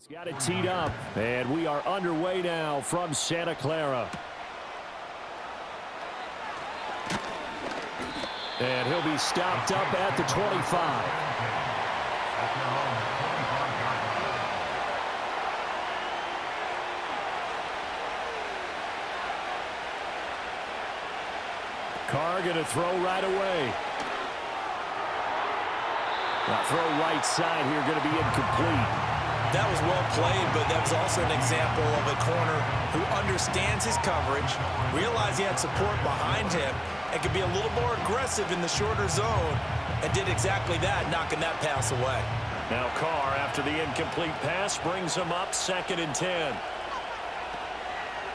He's got it teed up, and we are underway now from Santa Clara. And he'll be stopped up at the 25. Carr going to throw right away. Now throw right side here, going to be incomplete. That was well played, but that was also an example of a corner who understands his coverage, realized he had support behind him, and could be a little more aggressive in the shorter zone, and did exactly that, knocking that pass away. Now Carr, after the incomplete pass, brings him up 2nd and 10.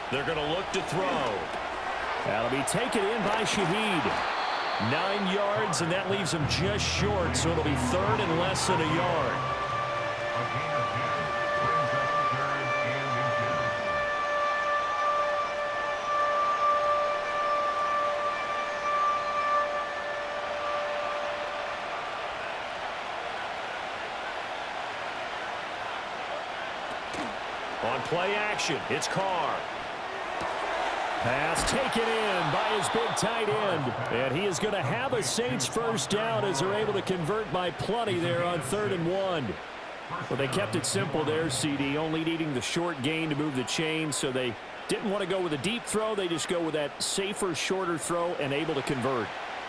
They're going to look to throw. That'll be taken in by Shaheed. 9 yards, and that leaves him just short, so it'll be 3rd and less than a yard. On play action, it's Carr. Pass taken in by his big tight end. And he is going to have a Saints first down as they're able to convert by plenty there on 3rd and 1. Well, they kept it simple there, CD, only needing the short gain to move the chain, so they didn't want to go with a deep throw. They just go with that safer, shorter throw and able to convert.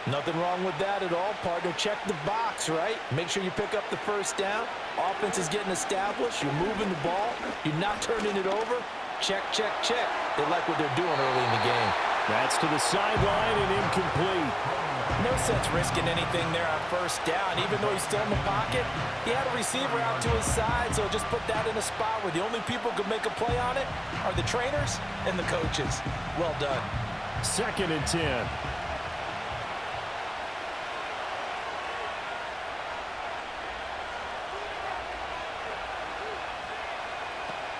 Nothing wrong with that at all, partner. Check the box, right? Make sure you pick up the first down. Offense is getting established. You're moving the ball. You're not turning it over. Check, check, check. They like what they're doing early in the game. That's to the sideline and incomplete. No sense risking anything there on first down. Even though he's still in the pocket, he had a receiver out to his side, so just put that in a spot where the only people who can make a play on it are the trainers and the coaches. Well done. 2nd and 10.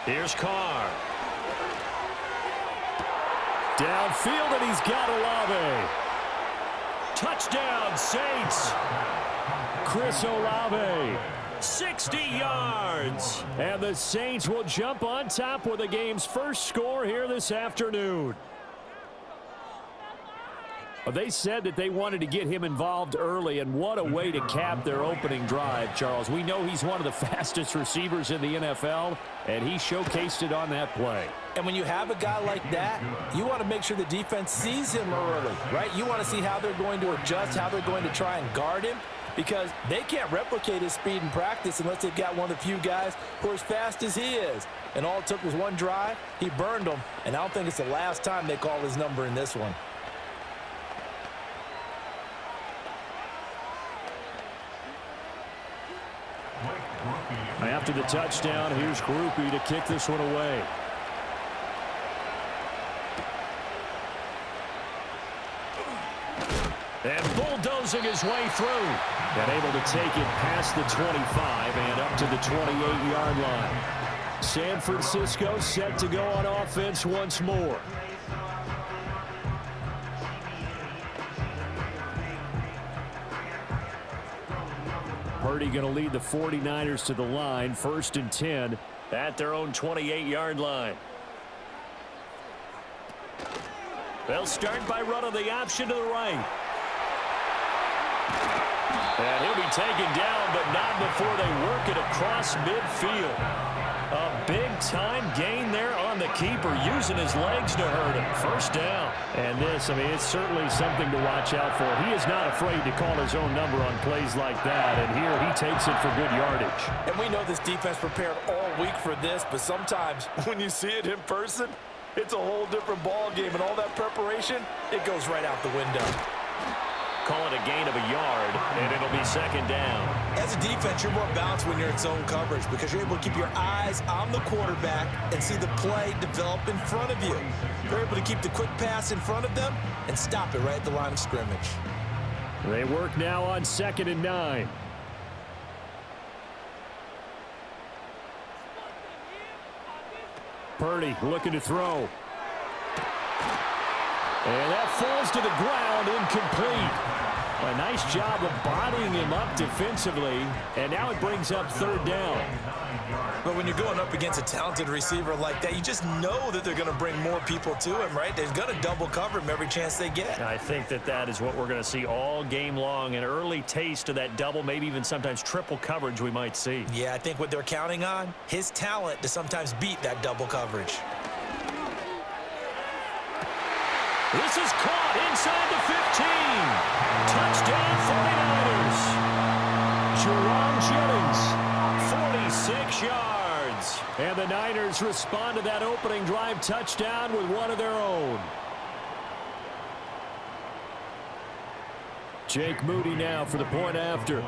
Here's Carr. Downfield, and he's got Olave. Touchdown, Saints. Chris Olave, 60 yards. And the Saints will jump on top with the game's first score here this afternoon. They said that they wanted to get him involved early, and what a way to cap their opening drive, Charles. We know he's one of the fastest receivers in the NFL, and he showcased it on that play. And when you have a guy like that, you want to make sure the defense sees him early, right? You want to see how they're going to adjust, how they're going to try and guard him, because they can't replicate his speed in practice unless they've got one of the few guys who are as fast as he is. And all it took was one drive. He burned them, and I don't think it's the last time they call his number in this one. After the touchdown, here's Groupie to kick this one away. And bulldozing his way through. And able to take it past the 25 and up to the 28-yard line. San Francisco set to go on offense once more. Purdy going to lead the 49ers to the line, 1st and 10 at their own 28-yard line. They'll start by running the option to the right. And he'll be taken down, but not before they work it across midfield. A big-time gain there on the keeper, using his legs to hurt him. First down. And this, I mean, it's certainly something to watch out for. He is not afraid to call his own number on plays like that, and here he takes it for good yardage. And we know this defense prepared all week for this, but sometimes when you see it in person, it's a whole different ball game, and all that preparation, it goes right out the window. Call it a gain of a yard, and it'll be 2nd down. As a defense, you're more balanced when you're in zone coverage because you're able to keep your eyes on the quarterback and see the play develop in front of you. You're able to keep the quick pass in front of them and stop it right at the line of scrimmage. They work now on 2nd and 9. Purdy looking to throw. And that falls to the ground, incomplete. A nice job of bodying him up defensively, and now it brings up third down. But when you're going up against a talented receiver like that, you just know that they're going to bring more people to him, right? They're going to double cover him every chance they get. I think that is what we're going to see all game long, an early taste of that double, maybe even sometimes triple coverage we might see. Yeah, I think what they're counting on, his talent to sometimes beat that double coverage. This is caught inside the 15. Touchdown 49ers. Jerome Jennings, 46 yards. And the Niners respond to that opening drive touchdown with one of their own. Jake Moody now for the point after.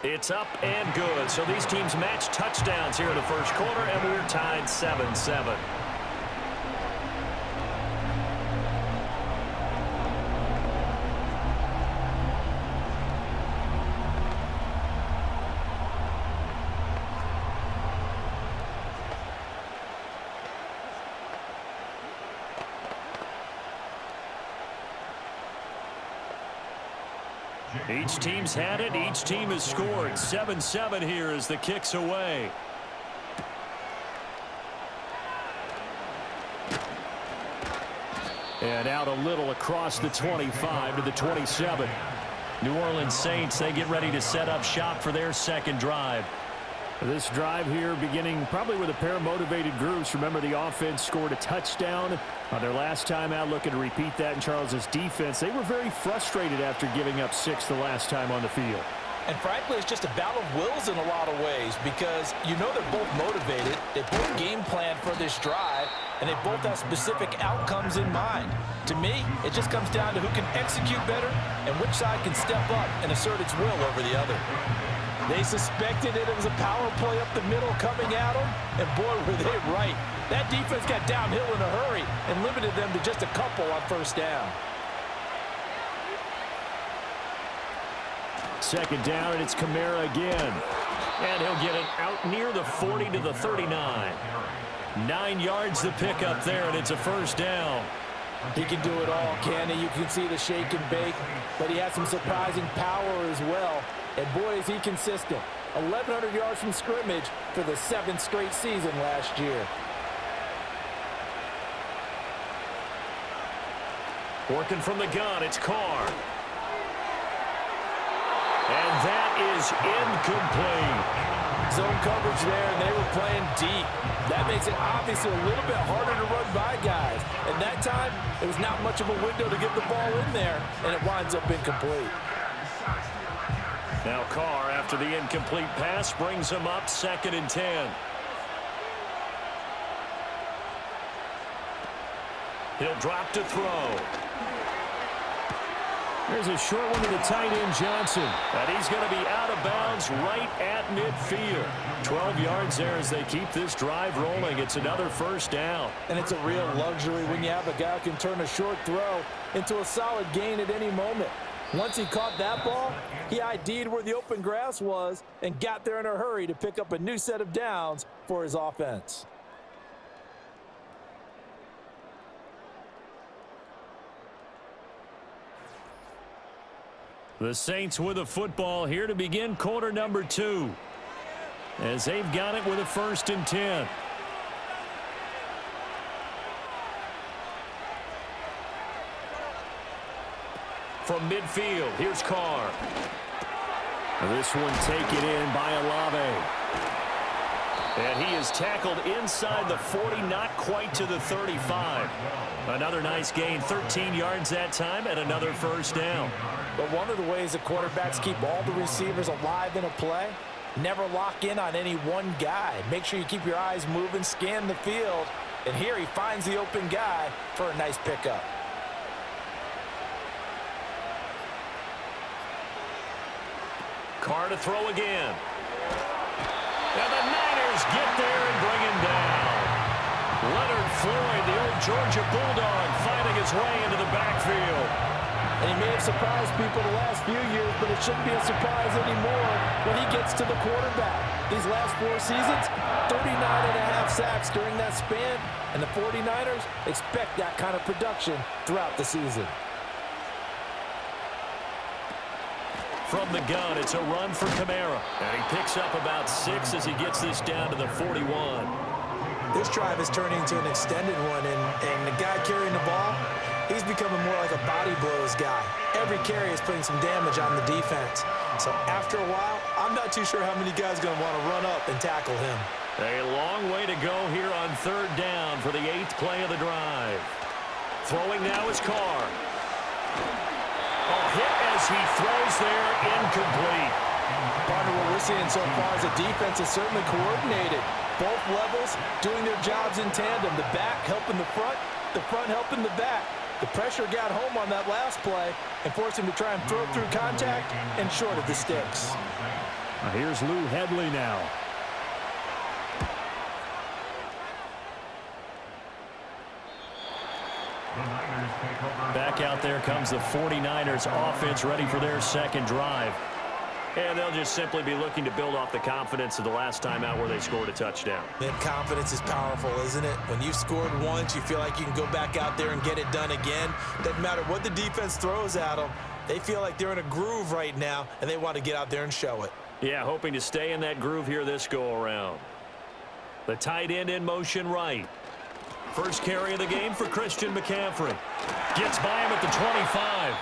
It's up and good. So these teams match touchdowns here in the first quarter, and we're tied 7-7. Each team's had it. Each team has scored. 7-7 here as the kick's away. And out a little across the 25 to the 27. New Orleans Saints, they get ready to set up shop for their second drive. This drive here beginning probably with a pair of motivated groups. Remember, the offense scored a touchdown on their last time out, looking to repeat that in Charles' defense. They were very frustrated after giving up 6 the last time on the field. And frankly, it's just a battle of wills in a lot of ways because you know they're both motivated, they both game plan for this drive, and they both have specific outcomes in mind. To me, it just comes down to who can execute better and which side can step up and assert its will over the other. They suspected it was a power play up the middle coming at them, and boy, were they right. That defense got downhill in a hurry and limited them to just a couple on first down. Second down, and it's Kamara again. And he'll get it out near the 40 to the 39. 9 yards to pick up there, and it's a first down. He can do it all, can he? You can see the shake and bake, but he has some surprising power as well. And boy, is he consistent. 1,100 yards from scrimmage for the 7th straight season last year. Working from the gun, it's Carr. And that is incomplete. Zone coverage there, and they were playing deep. That makes it obviously a little bit harder to run by guys. And that time, it was not much of a window to get the ball in there, and it winds up incomplete. Now Carr, after the incomplete pass, brings him up 2nd and 10. He'll drop to throw. There's a short one to the tight end, Johnson. And he's going to be out of bounds right at midfield. 12 yards there as they keep this drive rolling. It's another first down. And it's a real luxury when you have a guy who can turn a short throw into a solid gain at any moment. Once he caught that ball, he ID'd where the open grass was and got there in a hurry to pick up a new set of downs for his offense. The Saints with the football here to begin quarter number 2. As they've got it with a 1st and 10. From midfield, here's Carr. This one taken in by Olave. And he is tackled inside the 40, not quite to the 35. Another nice gain, 13 yards that time, and another first down. But one of the ways that quarterbacks keep all the receivers alive in a play, never lock in on any one guy. Make sure you keep your eyes moving, scan the field, and here he finds the open guy for a nice pickup. Carr to throw again. And the Niners get there and bring him down. Leonard Floyd, the old Georgia Bulldog, finding his way into the backfield. And he may have surprised people the last few years, but it shouldn't be a surprise anymore when he gets to the quarterback. These last 4 seasons, 39.5 sacks during that span, and the 49ers expect that kind of production throughout the season. From the gun, it's a run for Kamara. And he picks up about 6 as he gets this down to the 41. This drive is turning into an extended one, and the guy carrying the ball, he's becoming more like a body blows guy. Every carry is putting some damage on the defense. So after a while, I'm not too sure how many guys are going to want to run up and tackle him. A long way to go here on 3rd down for the 8th play of the drive. Throwing now is Carr. Hit as he throws there, incomplete. Partner, what we're seeing so far is the defense is certainly coordinated. Both levels doing their jobs in tandem. The back helping the front helping the back. The pressure got home on that last play and forced him to try and throw through contact and short of the sticks. Here's Lou Hedley now. Back out there comes the 49ers offense, ready for their 2nd drive. And they'll just simply be looking to build off the confidence of the last time out where they scored a touchdown. And confidence is powerful, isn't it? When you've scored once, you feel like you can go back out there and get it done again. Doesn't matter what the defense throws at them. They feel like they're in a groove right now, and they want to get out there and show it. Yeah, hoping to stay in that groove here this go-around. The tight end in motion right. First carry of the game for Christian McCaffrey. Gets by him at the 25.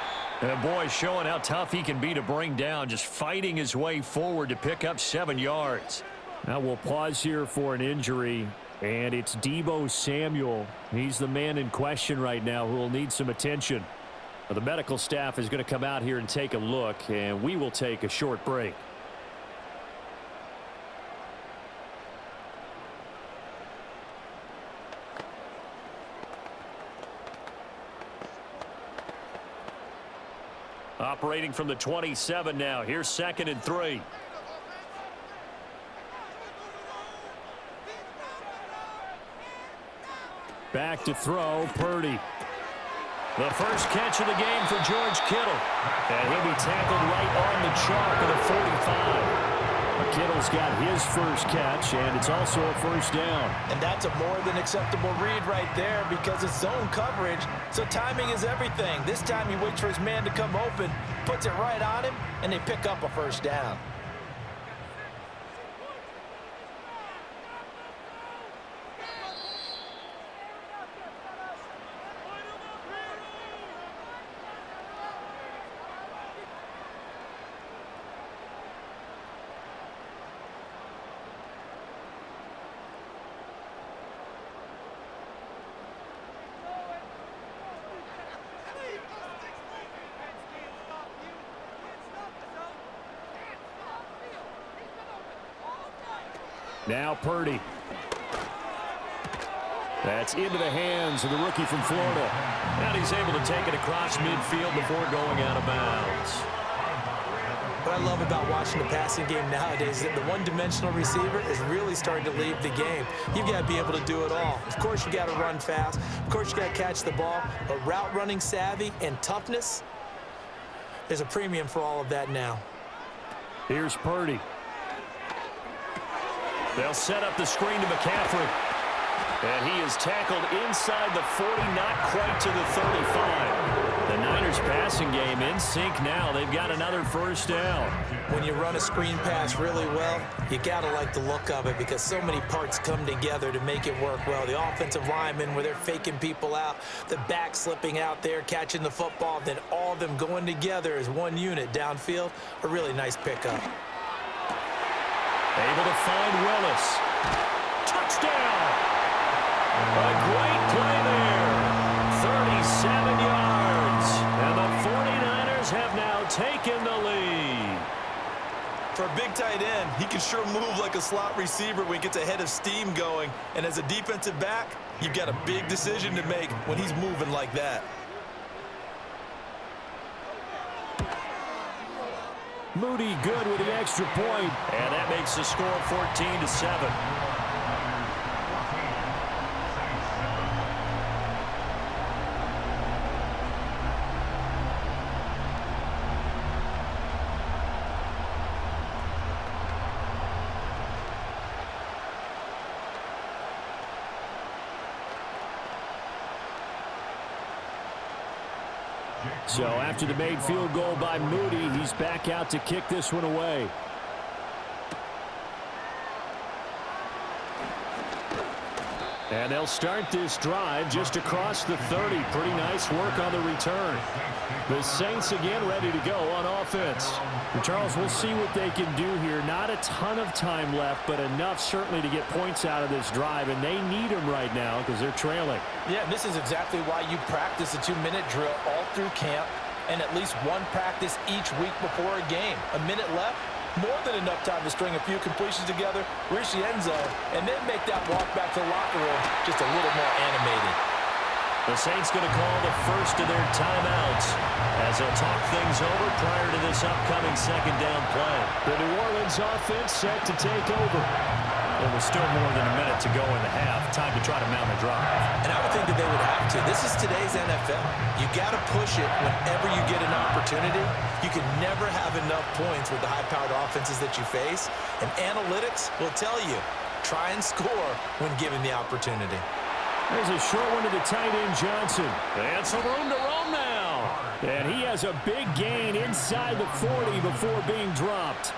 And boy, showing how tough he can be to bring down, just fighting his way forward to pick up 7 yards. Now we'll pause here for an injury, and it's Deebo Samuel. He's the man in question right now who will need some attention. The medical staff is going to come out here and take a look, and we will take a short break. Operating from the 27 now. Here's 2nd and 3. Back to throw, Purdy. The first catch of the game for George Kittle. And he'll be tackled right on the chalk of the 45. Kittle's got his first catch, and it's also a 1st down. And that's a more than acceptable read right there because it's zone coverage, so timing is everything. This time he waits for his man to come open, puts it right on him, and they pick up a 1st down. Now Purdy. That's into the hands of the rookie from Florida. And he's able to take it across midfield before going out of bounds. What I love about watching the passing game nowadays is that the one-dimensional receiver is really starting to leave the game. You've got to be able to do it all. Of course, you got to run fast. Of course, you got to catch the ball. But route running savvy and toughness, there's a premium for all of that now. Here's Purdy. They'll set up the screen to McCaffrey. And he is tackled inside the 40, not quite to the 35. The Niners passing game in sync now. They've got another 1st down. When you run a screen pass really well, you got to like the look of it because so many parts come together to make it work well. The offensive linemen, where they're faking people out, the back slipping out there, catching the football, then all of them going together as one unit downfield. A really nice pickup. Able to find Willis. Touchdown! A great play there. 37 yards. And the 49ers have now taken the lead. For a big tight end, he can sure move like a slot receiver when he gets a head of steam going. And as a defensive back, you've got a big decision to make when he's moving like that. Moody good with the extra point. And that makes the score 14-7. So after the made field goal by Moody, he's back out to kick this one away. And they'll start this drive just across the 30. Pretty nice work on the return. The Saints again ready to go on offense. And Charles, we'll see what they can do here. Not a ton of time left, but enough certainly to get points out of this drive. And they need them right now because they're trailing. Yeah, this is exactly why you practice a 2-minute drill all through camp and at least one practice each week before a game. A minute left. More than enough time to string a few completions together, reach the end zone, and then make that walk back to the locker room just a little more animated. The Saints going to call the first of their timeouts as they'll talk things over prior to this upcoming second down play. The New Orleans offense set to take over. There was still more than a minute to go in the half. Time to try to mount a drive. And I would think that they would have to. This is today's NFL. You got to push it whenever you get an opportunity. You can never have enough points with the high-powered offenses that you face. And analytics will tell you, try and score when given the opportunity. There's a short one to the tight end, Johnson. And some room to roam now. And he has a big gain inside the 40 before being dropped.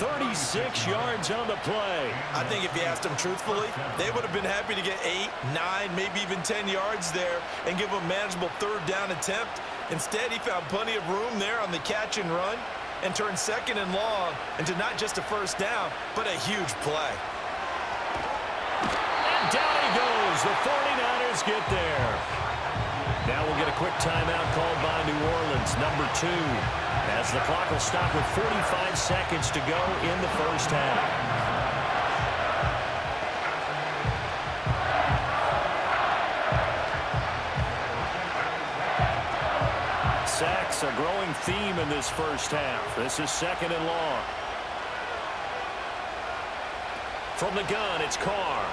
36 yards on the play. I think if you asked them truthfully, they would have been happy to get 8, 9, maybe even 10 yards there and give them a manageable third down attempt. Instead, he found plenty of room there on the catch and run and turned second and long into not just a first down, but a huge play. And down he goes. The 49ers get there. Now we'll get a quick timeout called by New Orleans, number 2, as the clock will stop with 45 seconds to go in the first half. Sacks a growing theme in this first half. This is second and long. From the gun, it's Carr.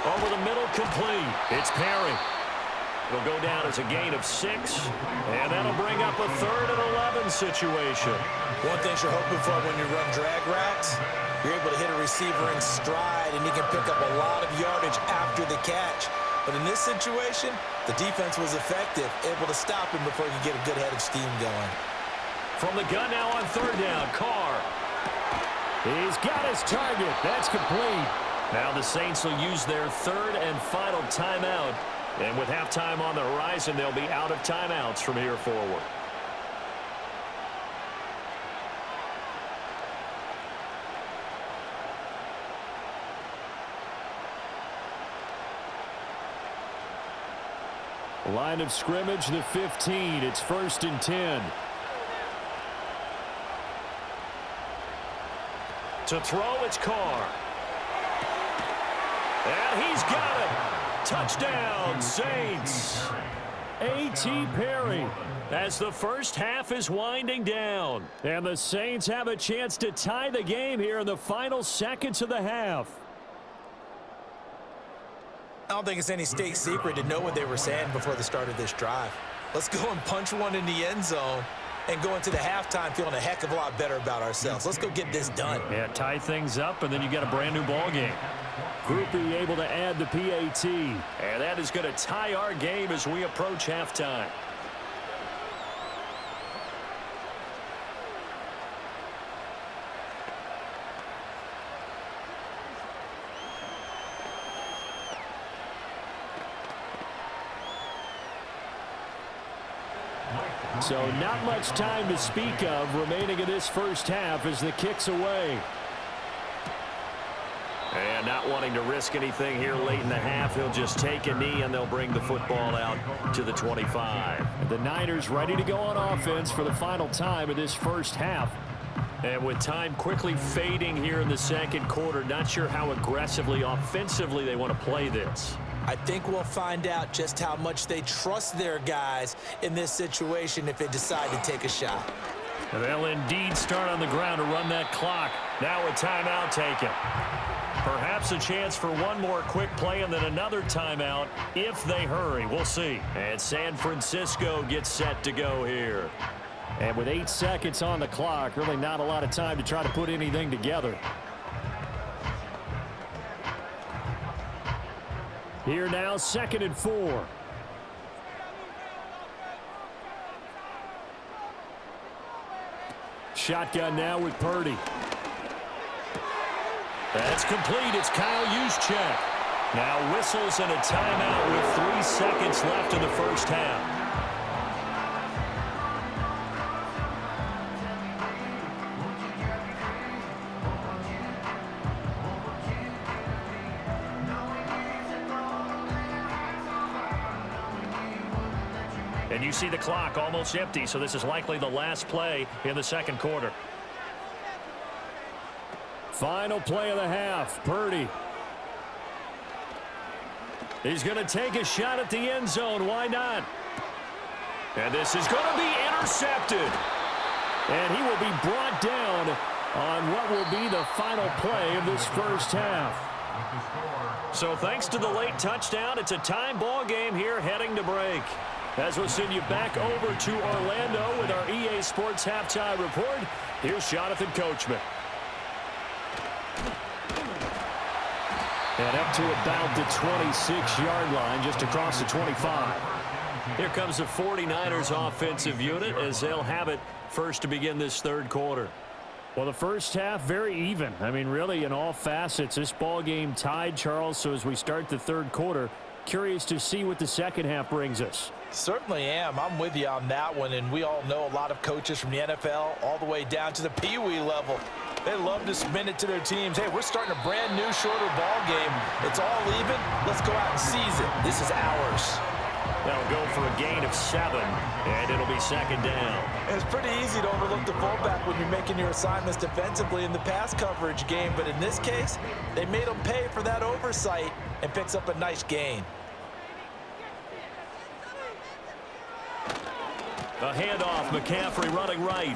Over the middle, complete. It's Perry. It'll go down as a gain of 6, and that'll bring up a 3rd and 11 situation. One thing you're hoping for when you run drag routes, you're able to hit a receiver in stride, and he can pick up a lot of yardage after the catch. But in this situation, the defense was effective, able to stop him before he could get a good head of steam going. From the gun now on 3rd down, Carr. He's got his target. That's complete. Now the Saints will use their 3rd and final timeout. And with halftime on the horizon, they'll be out of timeouts from here forward. Line of scrimmage, the 15. It's 1st and 10. To throw, it's Carr. And he's got it. Touchdown, Saints. A.T. Perry as the first half is winding down. And the Saints have a chance to tie the game here in the final seconds of the half. I don't think it's any state secret to know what they were saying before the start of this drive. Let's go and punch one in the end zone and go into the halftime feeling a heck of a lot better about ourselves. Let's go get this done. Yeah, tie things up, and then you got a brand new ball game. Groupie able to add the PAT. And that is going to tie our game as we approach halftime. So not much time to speak of remaining in this first half as the kick's away. And not wanting to risk anything here late in the half, he'll just take a knee and they'll bring the football out to the 25. The Niners ready to go on offense for the final time of this first half. And with time quickly fading here in the second quarter, not sure how aggressively, offensively they want to play this. I think we'll find out just how much they trust their guys in this situation if they decide to take a shot. And they'll indeed start on the ground to run that clock. Now a timeout taken. Perhaps a chance for one more quick play and then another timeout if they hurry. We'll see. And San Francisco gets set to go here. And with 8 seconds on the clock, really not a lot of time to try to put anything together. Here now, 2nd and 4. Shotgun now with Purdy. That's complete. It's Kyle Juszczyk. Now whistles and a timeout with 3 seconds left in the first half. And you see the clock almost empty, so this is likely the last play in the second quarter. Final play of the half, Purdy. He's going to take a shot at the end zone. Why not? And this is going to be intercepted. And he will be brought down on what will be the final play of this first half. So thanks to the late touchdown, it's a tie ball game here heading to break. As we'll send you back over to Orlando with our EA Sports Halftime Report, here's Jonathan Coachman. And up to about the 26-yard line, just across the 25. Here comes the 49ers offensive unit as they'll have it first to begin this third quarter. Well, the first half, very even. I mean, really, in all facets, this ball game tied, Charles. So as we start the third quarter, curious to see what the second half brings us. Certainly am. I'm with you on that one, and we all know a lot of coaches from the NFL all the way down to the Pee-wee level. They love to spin it to their teams. Hey, we're starting a brand new, shorter ball game. It's all even. Let's go out and seize it. This is ours. They'll go for a gain of 7, and it'll be second down. It's pretty easy to overlook the fullback when you're making your assignments defensively in the pass coverage game, but in this case, they made them pay for that oversight and picks up a nice gain. A handoff, McCaffrey running right.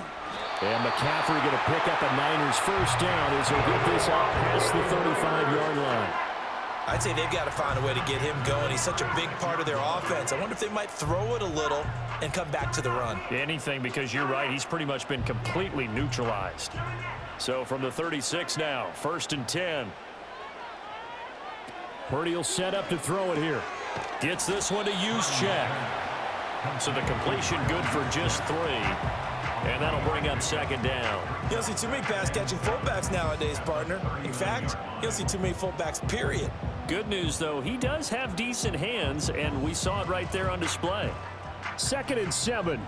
And McCaffrey going to pick up a Niners first down as he'll get this out past the 35-yard line. I'd say they've got to find a way to get him going. He's such a big part of their offense. I wonder if they might throw it a little and come back to the run. Anything, because you're right. He's pretty much been completely neutralized. So from the 36 now, 1st and 10. Purdy will set up to throw it here. Gets this one to Juszczyk. So the completion good for just 3. And that'll bring up second down. You don't see too many pass-catching fullbacks nowadays, partner. In fact, you don't see too many fullbacks, period. Good news, though, he does have decent hands, and we saw it right there on display. 2nd and 7.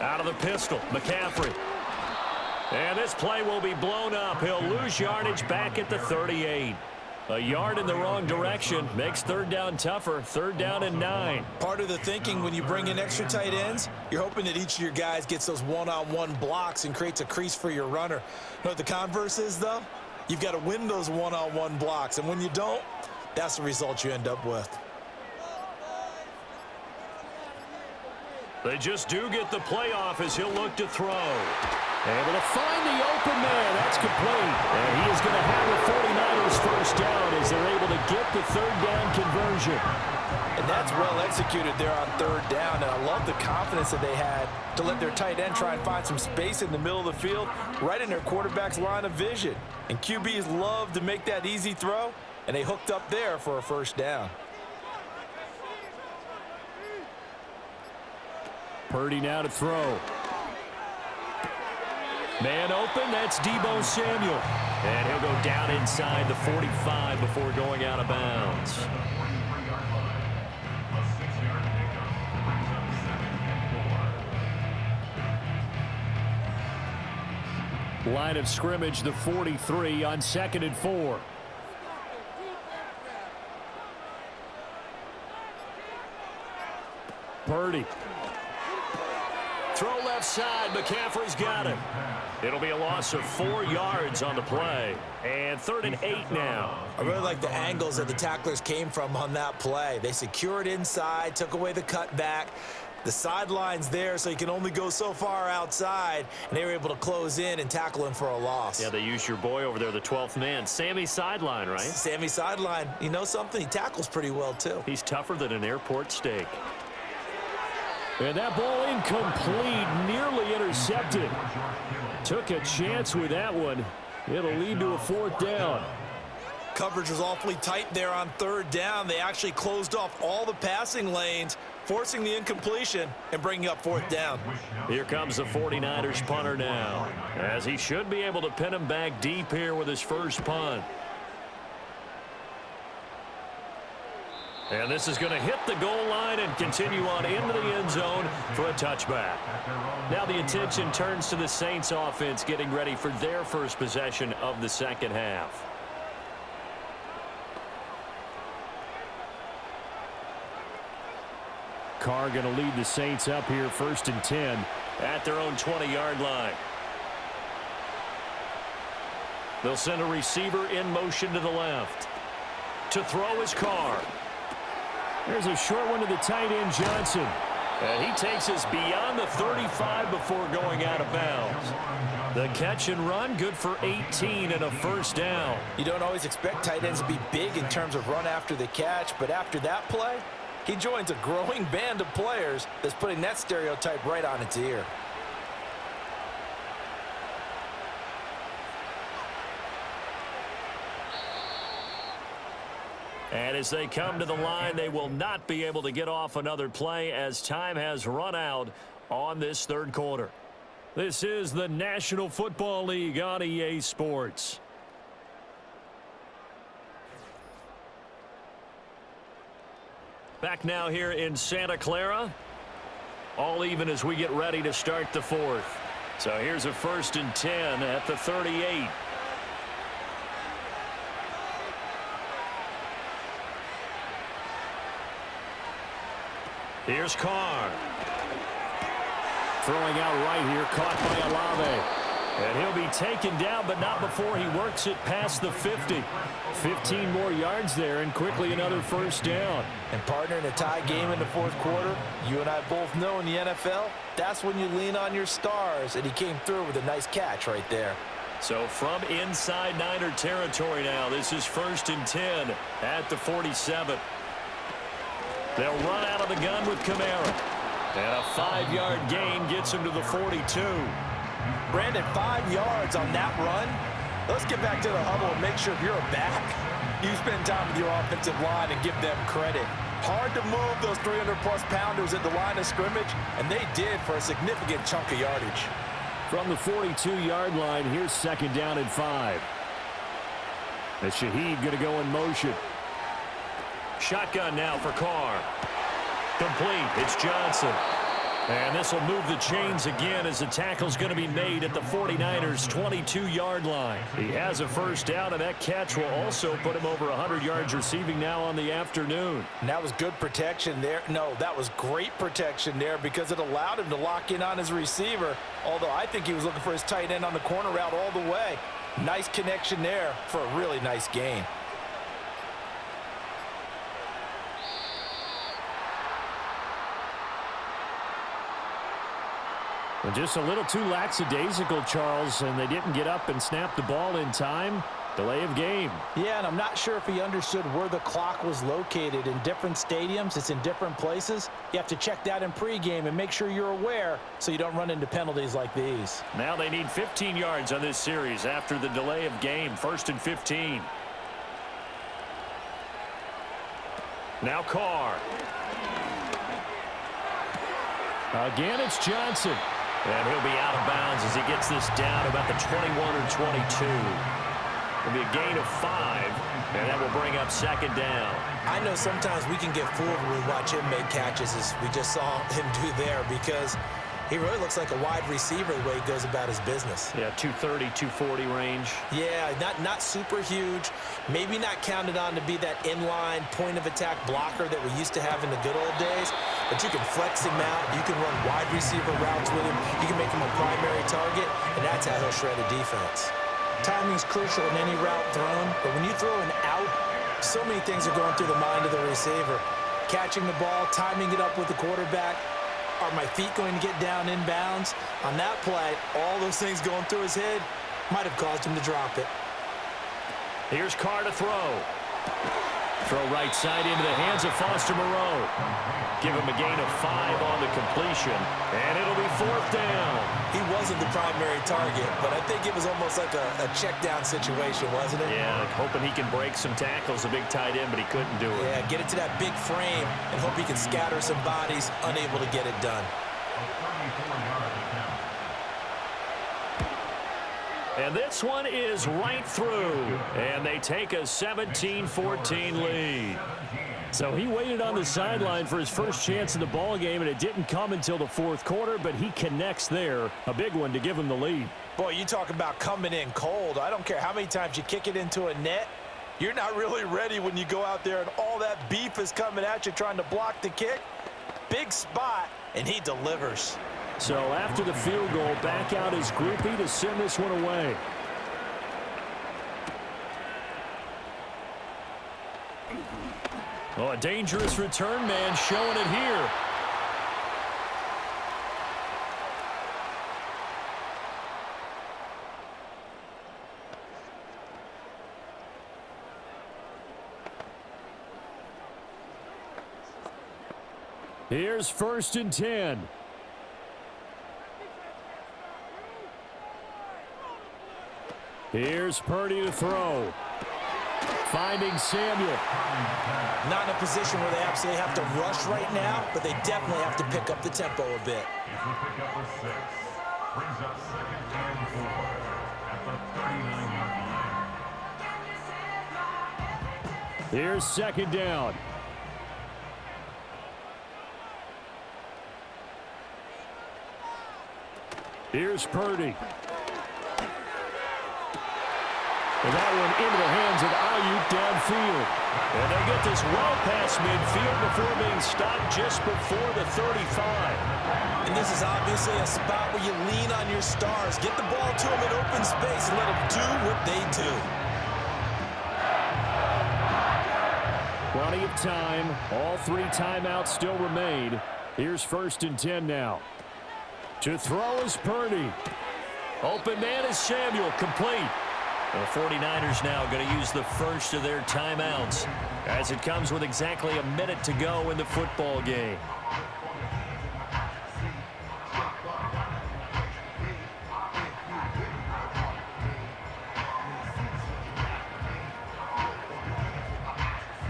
Out of the pistol, McCaffrey. And this play will be blown up. He'll lose yardage back at the 38. A yard in the wrong direction makes third down tougher. 3rd down and 9. Part of the thinking when you bring in extra tight ends, you're hoping that each of your guys gets those one-on-one blocks and creates a crease for your runner. You know what the converse is, though? You've got to win those one-on-one blocks, and when you don't, that's the result you end up with. They just do get the playoff as he'll look to throw. Able to find the open man. That's complete. And he is going to have the 49ers first down as they're able to get the 3rd down conversion. And that's well executed there on 3rd down. And I love the confidence that they had to let their tight end try and find some space in the middle of the field, right in their quarterback's line of vision. And QBs love to make that easy throw, and they hooked up there for a first down. Purdy now to throw. Man open, that's Deebo Samuel. And he'll go down inside the 45 before going out of bounds. Line of scrimmage, the 43 on 2nd and 4. Purdy. Throw left side. McCaffrey's got it. It'll be a loss of 4 yards on the play. And 3rd and 8 now. I really like the angles that the tacklers came from on that play. They secured inside, took away the cutback. The sideline's there, so you can only go so far outside, and they were able to close in and tackle him for a loss. Yeah, they used your boy over there, the 12th man. Sammy Sideline, right? Sammy Sideline. You know something? He tackles pretty well, too. He's tougher than an airport steak. And that ball incomplete, nearly intercepted. Took a chance with that one. It'll lead to a 4th down. Coverage was awfully tight there on 3rd down. They actually closed off all the passing lanes forcing the incompletion and bringing up fourth down. Here comes the 49ers punter now, as he should be able to pin him back deep here with his first punt. And this is going to hit the goal line and continue on into the end zone for a touchback. Now the attention turns to the Saints offense getting ready for their first possession of the second half. Carr going to lead the Saints up here 1st and 10 at their own 20-yard line. They'll send a receiver in motion to the left. To throw is Carr. There's a short one to the tight end, Johnson. And he takes us beyond the 35 before going out of bounds. The catch and run, good for 18 and a first down. You don't always expect tight ends to be big in terms of run after the catch, but after that play, he joins a growing band of players that's putting that stereotype right on its ear. And as they come to the line, they will not be able to get off another play as time has run out on this third quarter. This is the National Football League on EA Sports. Back now here in Santa Clara. All even as we get ready to start the fourth. So here's a 1st and 10 at the 38. Here's Carr. Throwing out right here, caught by Olave. And he'll be taken down, but not before he works it past the 50. 15 more yards there, and quickly another first down. And partner, in a tie game in the fourth quarter, you and I both know in the NFL, that's when you lean on your stars, and he came through with a nice catch right there. So from inside Niner territory now, this is 1st and 10 at the 47. They'll run out of the gun with Kamara. And a 5-yard gain gets him to the 42. Brandon, 5 yards on that run. Let's get back to the huddle and make sure if you're a back, you spend time with your offensive line and give them credit. Hard to move those 300-plus pounders at the line of scrimmage, and they did for a significant chunk of yardage. From the 42-yard line, here's 2nd down and 5. And Shaheed going to go in motion. Shotgun now for Carr. Complete. It's Johnson. And this will move the chains again as the tackle's going to be made at the 49ers' 22-yard line. He has a first down, and that catch will also put him over 100 yards receiving now on the afternoon. And that was good protection there. No, that was great protection there because it allowed him to lock in on his receiver, although I think he was looking for his tight end on the corner route all the way. Nice connection there for a really nice gain. And just a little too lackadaisical, Charles, and they didn't get up and snap the ball in time. Delay of game. Yeah, and I'm not sure if he understood where the clock was located. In different stadiums, it's in different places. You have to check that in pregame and make sure you're aware so you don't run into penalties like these. Now they need 15 yards on this series after the delay of game. 1st and 15. Now Carr. Again, it's Johnson. And he'll be out of bounds as he gets this down about the 21 or 22. It'll be a gain of 5, and that will bring up 2nd down. I know sometimes we can get fooled when we watch him make catches, as we just saw him do there, because he really looks like a wide receiver the way he goes about his business. Yeah, 230, 240 range. Yeah, not super huge. Maybe not counted on to be that inline point-of-attack blocker that we used to have in the good old days. But you can flex him out. You can run wide receiver routes with him. You can make him a primary target, and that's how he'll shred a defense. Timing's crucial in any route thrown, but when you throw an out, so many things are going through the mind of the receiver. Catching the ball, timing it up with the quarterback. Are my feet going to get down inbounds? On that play, all those things going through his head might have caused him to drop it. Here's Carr to throw. Throw right side into the hands of Foster Moreau. Give him a gain of 5 on the completion, and it'll be 4th down. He wasn't the primary target, but I think it was almost like a check down situation, wasn't it? Yeah, hoping he can break some tackles, a big tight end, but he couldn't do it. Yeah, get it to that big frame and hope he can scatter some bodies, unable to get it done. And this one is right through, and they take a 17-14 lead. So he waited on the sideline for his first chance in the ball game, and it didn't come until the 4th quarter, but he connects there. A big one to give him the lead. Boy, you talk about coming in cold. I don't care how many times you kick it into a net. You're not really ready when you go out there and all that beef is coming at you trying to block the kick. Big spot, and he delivers. So after the field goal, back out his groupie to send this one away. Oh, a dangerous return man showing it here. Here's 1st and 10. Here's Purdy to throw. Finding Samuel. Not in a position where they absolutely have to rush right now, but they definitely have to pick up the tempo a bit. Here's 2nd down. Here's Purdy. And that one into the hands of Ayuk downfield. And they get this well past midfield before being stopped just before the 35. And this is obviously a spot where you lean on your stars. Get the ball to them in open space and let them do what they do. Plenty of time. All 3 timeouts still remain. Here's 1st and 10 now. To throw is Purdy. Open man is Samuel, complete. The 49ers now going to use the first of their timeouts as it comes with exactly a minute to go in the football game.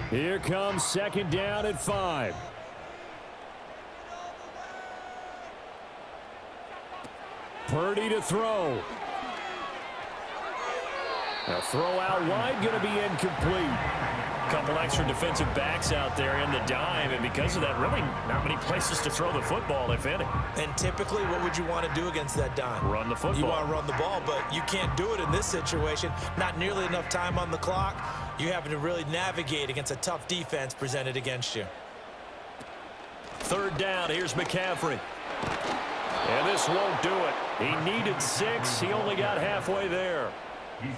Here comes 2nd down at 5. Purdy to throw. Now throw out wide, going to be incomplete. Couple extra defensive backs out there in the dime, and because of that, really not many places to throw the football, if any. And typically, what would you want to do against that dime? Run the football. You want to run the ball, but you can't do it in this situation. Not nearly enough time on the clock. You're having to really navigate against a tough defense presented against you. 3rd down, here's McCaffrey. And this won't do it. He needed 6. He only got halfway there.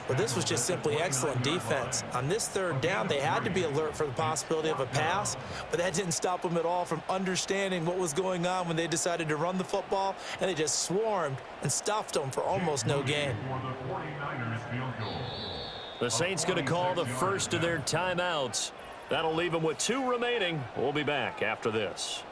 But this was just simply excellent defense. On this 3rd down, they had to be alert for the possibility of a pass, but that didn't stop them at all from understanding what was going on when they decided to run the football, and they just swarmed and stuffed them for almost no gain. The Saints going to call the first of their timeouts. That'll leave them with 2 remaining. We'll be back after this.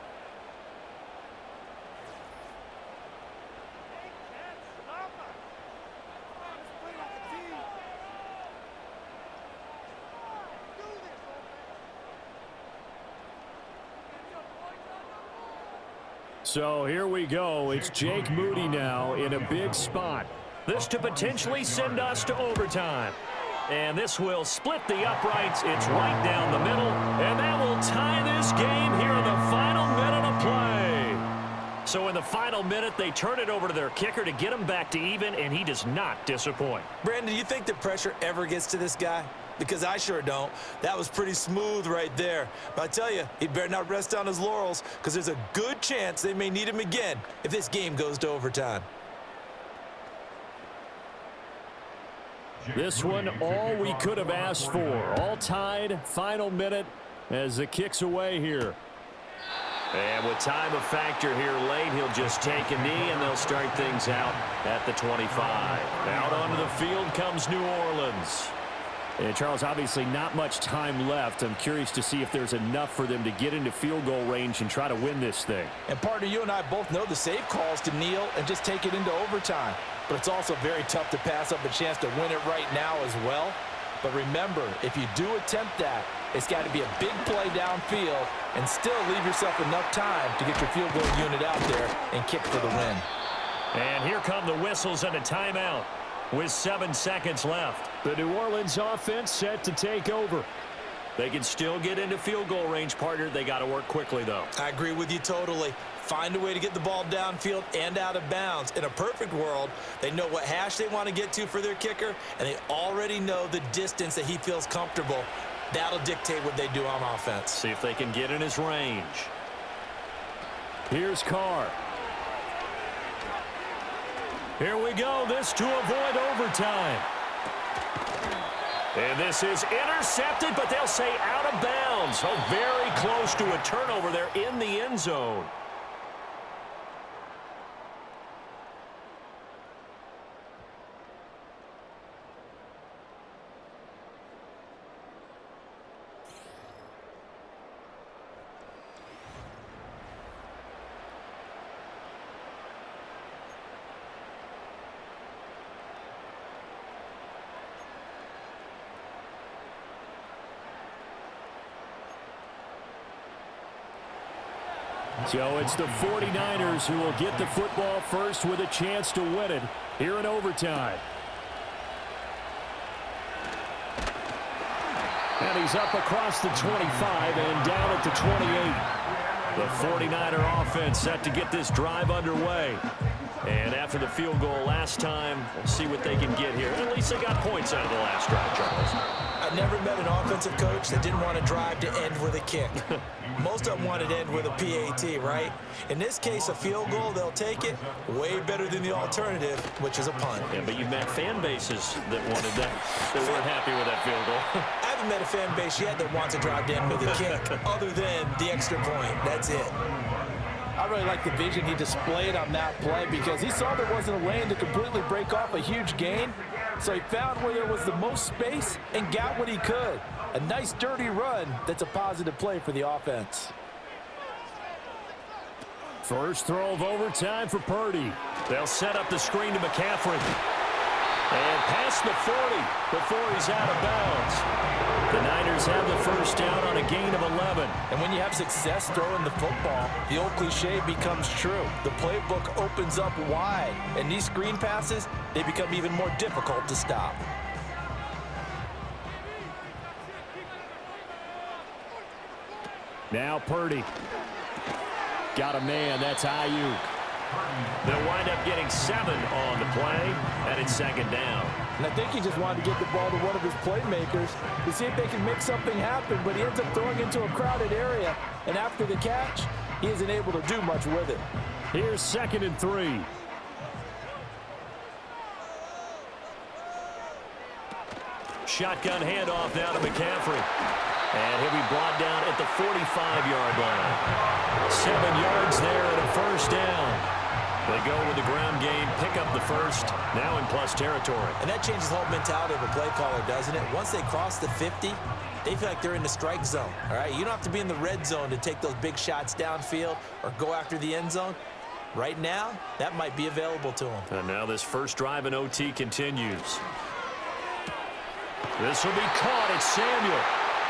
So here we go. It's Jake Moody now in a big spot. This to potentially send us to overtime. And this will split the uprights. It's right down the middle. And that will tie this game here in the final minute of play. So in the final minute, they turn it over to their kicker to get him back to even, and he does not disappoint. Brandon, do you think the pressure ever gets to this guy? Because I sure don't. That was pretty smooth right there. But I tell you, he better not rest on his laurels, because there's a good chance they may need him again if this game goes to overtime. This one, all we could have asked for. All tied, final minute as the kick's away here. And with time a factor here late, he'll just take a knee, and they'll start things out at the 25. Out onto the field comes New Orleans. And Charles, obviously not much time left. I'm curious to see if there's enough for them to get into field goal range and try to win this thing. And partner, you and I both know the safe calls to kneel and just take it into overtime. But it's also very tough to pass up a chance to win it right now as well. But remember, if you do attempt that, it's got to be a big play downfield and still leave yourself enough time to get your field goal unit out there and kick for the win. And here come the whistles and a timeout with 7 seconds left. The New Orleans offense set to take over. They can still get into field goal range, partner. They got to work quickly, though. I agree with you totally. Find a way to get the ball downfield and out of bounds. In a perfect world, they know what hash they want to get to for their kicker, and they already know the distance that he feels comfortable. That'll dictate what they do on offense. See if they can get in his range. Here's Carr. Here we go. This to avoid overtime. And this is intercepted, but they'll say out of bounds. Oh, very close to a turnover there in the end zone. So it's the 49ers who will get the football first with a chance to win it here in overtime. And he's up across the 25 and down at the 28. The 49er offense set to get this drive underway. And after the field goal last time, we'll see what they can get here. At least they got points out of the last drive, Charles. I never met an offensive coach that didn't want a drive to end with a kick. Most of them wanted to end with a PAT, right? In this case, a field goal, they'll take it. Way better than the alternative, which is a punt. Yeah, but you've met fan bases that wanted that, that weren't happy with that field goal. I haven't met a fan base yet that wants a drive to end with a kick, other than the extra point. That's it. I really like the vision he displayed on that play because he saw there wasn't a lane to completely break off a huge gain. So he found where there was the most space and got what he could. A nice, dirty run that's a positive play for the offense. First throw of overtime for Purdy. They'll set up the screen to McCaffrey. And past the 40 before he's out of bounds. The Niners have the first down on a gain of 11. And when you have success throwing the football, the old cliche becomes true. The playbook opens up wide. And these screen passes, they become even more difficult to stop. Now Purdy. Got a man. That's Ayuk. They'll wind up getting 7 on the play, and it's second down. And I think he just wanted to get the ball to one of his playmakers to see if they can make something happen, but he ends up throwing into a crowded area, and after the catch, he isn't able to do much with it. Here's 2nd and 3. Shotgun handoff now to McCaffrey. And he'll be brought down at the 45-yard line. 7 yards there and a first down. They go with the ground game, pick up the first, now in plus territory. And that changes the whole mentality of a play caller, doesn't it? Once they cross the 50, they feel like they're in the strike zone, all right? You don't have to be in the red zone to take those big shots downfield or go after the end zone. Right now, that might be available to them. And now this first drive in OT continues. This will be caught. It's Samuel.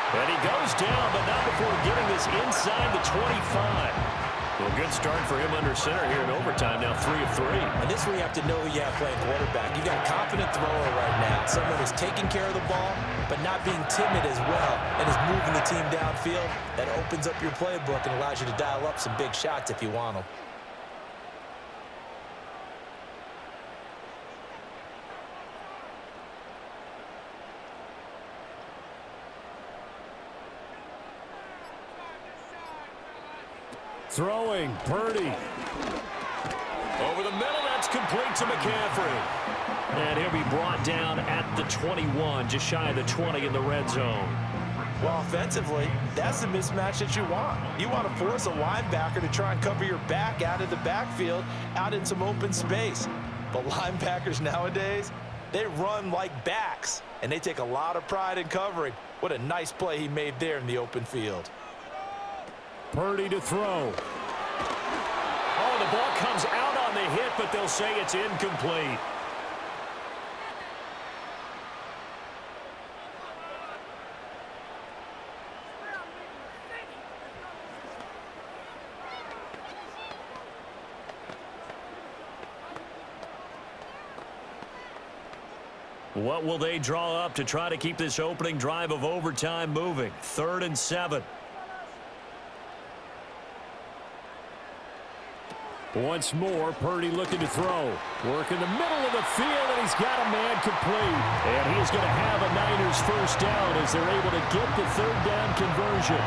And he goes down, but not before getting this inside the 25. Well, good start for him under center here in overtime. Now 3 of 3. And this is where you have to know who you have playing quarterback. You've got a confident thrower right now. Someone who's taking care of the ball, but not being timid as well, and is moving the team downfield. That opens up your playbook and allows you to dial up some big shots if you want them. Throwing, Purdy. Over the middle, that's complete to McCaffrey. And he'll be brought down at the 21, just shy of the 20 in the red zone. Well, offensively, that's the mismatch that you want. You want to force a linebacker to try and cover your back out of the backfield, out in some open space. But linebackers nowadays, they run like backs, and they take a lot of pride in covering. What a nice play he made there in the open field. Purdy to throw. Oh, the ball comes out on the hit, but they'll say it's incomplete. What will they draw up to try to keep this opening drive of overtime moving? 3rd and 7. Once more, Purdy looking to throw. Work in the middle of the field, and he's got a man complete. And he's going to have a Niners first down as they're able to get the 3rd down conversion.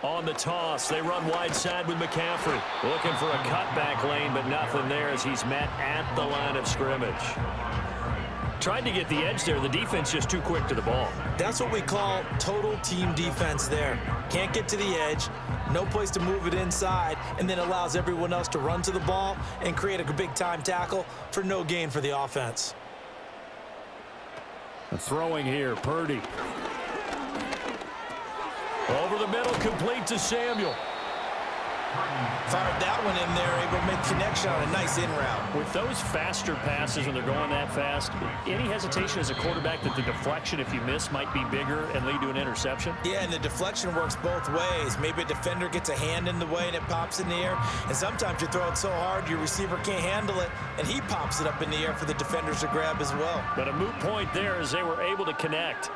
On the toss, they run wide side with McCaffrey. Looking for a cutback lane, but nothing there as he's met at the line of scrimmage. Tried to get the edge there. The defense just too quick to the ball. That's what we call total team defense there. Can't get to the edge, no place to move it inside, and then allows everyone else to run to the ball and create a big-time tackle for no gain for the offense. Throwing here, Purdy. Over the middle, complete to Samuel. Fired that one in there, able to make connection on a nice in route. With those faster passes when they're going that fast, any hesitation as a quarterback that the deflection, if you miss, might be bigger and lead to an interception? Yeah, and the deflection works both ways. Maybe a defender gets a hand in the way and it pops in the air, and sometimes you throw it so hard your receiver can't handle it, and he pops it up in the air for the defenders to grab as well. But a moot point there as they were able to connect.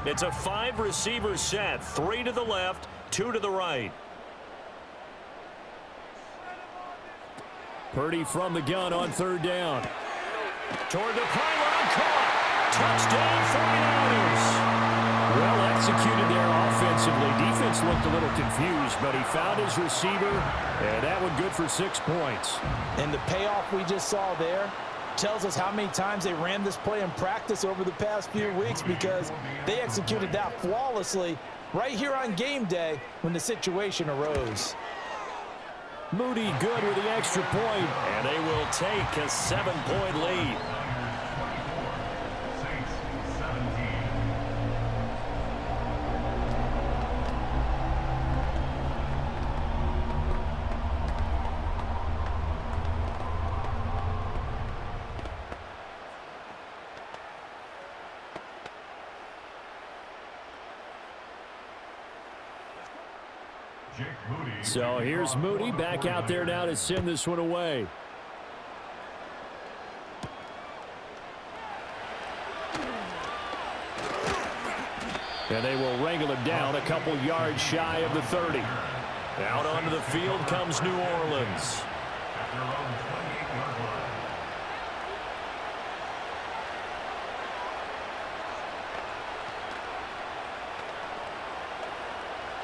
It's a 5-receiver set, 3 to the left, 2 to the right. Purdy from the gun on 3rd down. Toward the pylon, caught. Touchdown 49ers. Well executed there offensively. Defense looked a little confused, but he found his receiver, and that one good for 6 points. And the payoff we just saw there tells us how many times they ran this play in practice over the past few weeks, because they executed that flawlessly right here on game day when the situation arose. Moody good with the extra point, and they will take a 7-point lead. So here's Moody back out there now to send this one away. And they will wrangle him down a couple yards shy of the 30. Out onto the field comes New Orleans.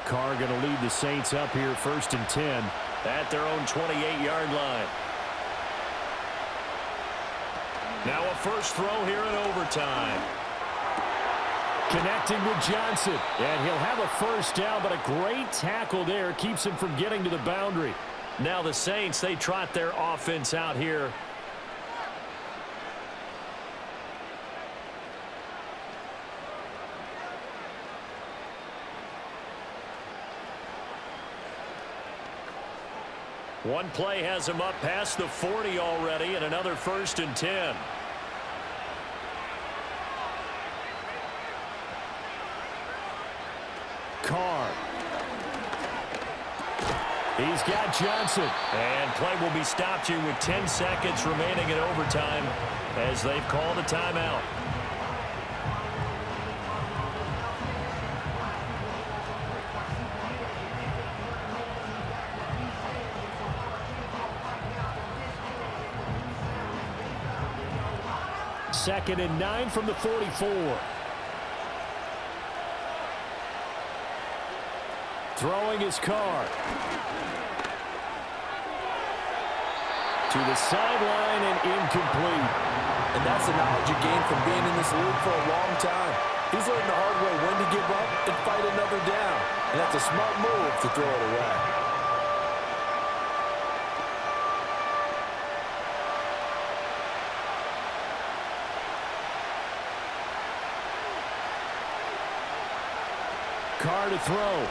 Carr going to lead the Saints up here 1st and 10 at their own 28-yard line. Now a first throw here in overtime. Connecting with Johnson, and he'll have a first down, but a great tackle there keeps him from getting to the boundary. Now the Saints, they trot their offense out here. One play has him up past the 40 already, and another 1st and 10. Carr. He's got Johnson. And play will be stopped here with 10 seconds remaining in overtime as they've called a timeout. Second and 9 from the 44. Throwing his car. To the sideline and incomplete. And that's the knowledge you gain from being in this league for a long time. He's learned the hard way when to give up and fight another down. And that's a smart move to throw it away. Carr to throw.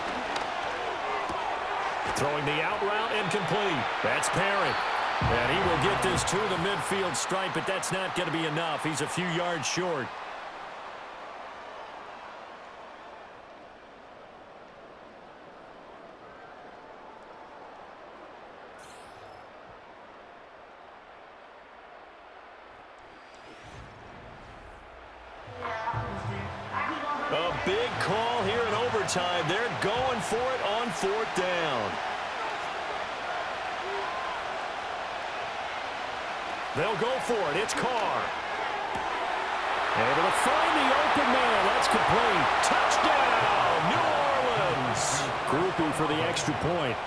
Throwing the out route incomplete. That's Perry. And he will get this to the midfield stripe, but that's not going to be enough. He's a few yards short. A big call here in overtime. They're going for it on 4th down. They'll go for it. It's Carr. Able to find the open man. That's complete. Touchdown, New Orleans. Groupie for the extra point.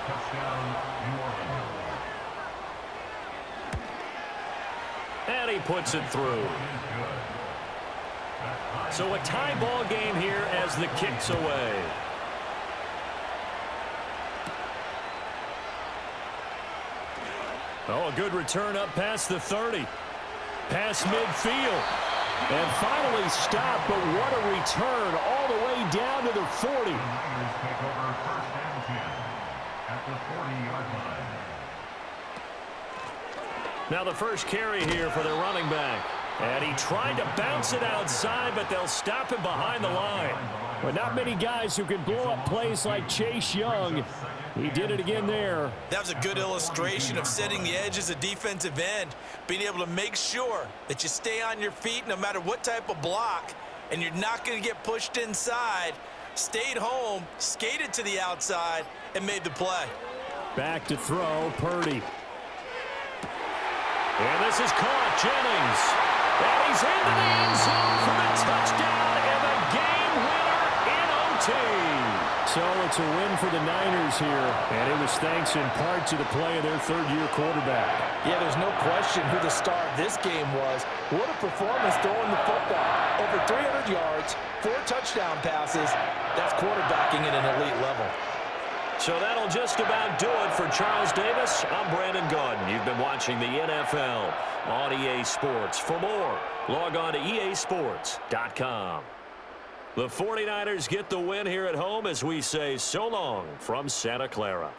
And he puts it through. So a tie ball game here as the kick's away. Oh, a good return up past the 30. Past midfield. And finally stopped, but what a return all the way down to the 40. Now the first carry here for the running back. And he tried to bounce it outside, but they'll stop him behind the line. But not many guys who can blow up plays like Chase Young. He did it again there. That was a good illustration of setting the edge as a defensive end, being able to make sure that you stay on your feet no matter what type of block, and you're not going to get pushed inside. Stayed home, skated to the outside, and made the play. Back to throw, Purdy. And this is caught, Jennings. And he's into the end zone for the touchdown and the game winner in OT. So it's a win for the Niners here, and it was thanks in part to the play of their third-year quarterback. Yeah, there's no question who the star of this game was. What a performance throwing the football. Over 300 yards, 4 touchdown passes. That's quarterbacking at an elite level. So that'll just about do it for Charles Davis. I'm Brandon Gaudin. You've been watching the NFL on EA Sports. For more, log on to easports.com. The 49ers get the win here at home as we say so long from Santa Clara.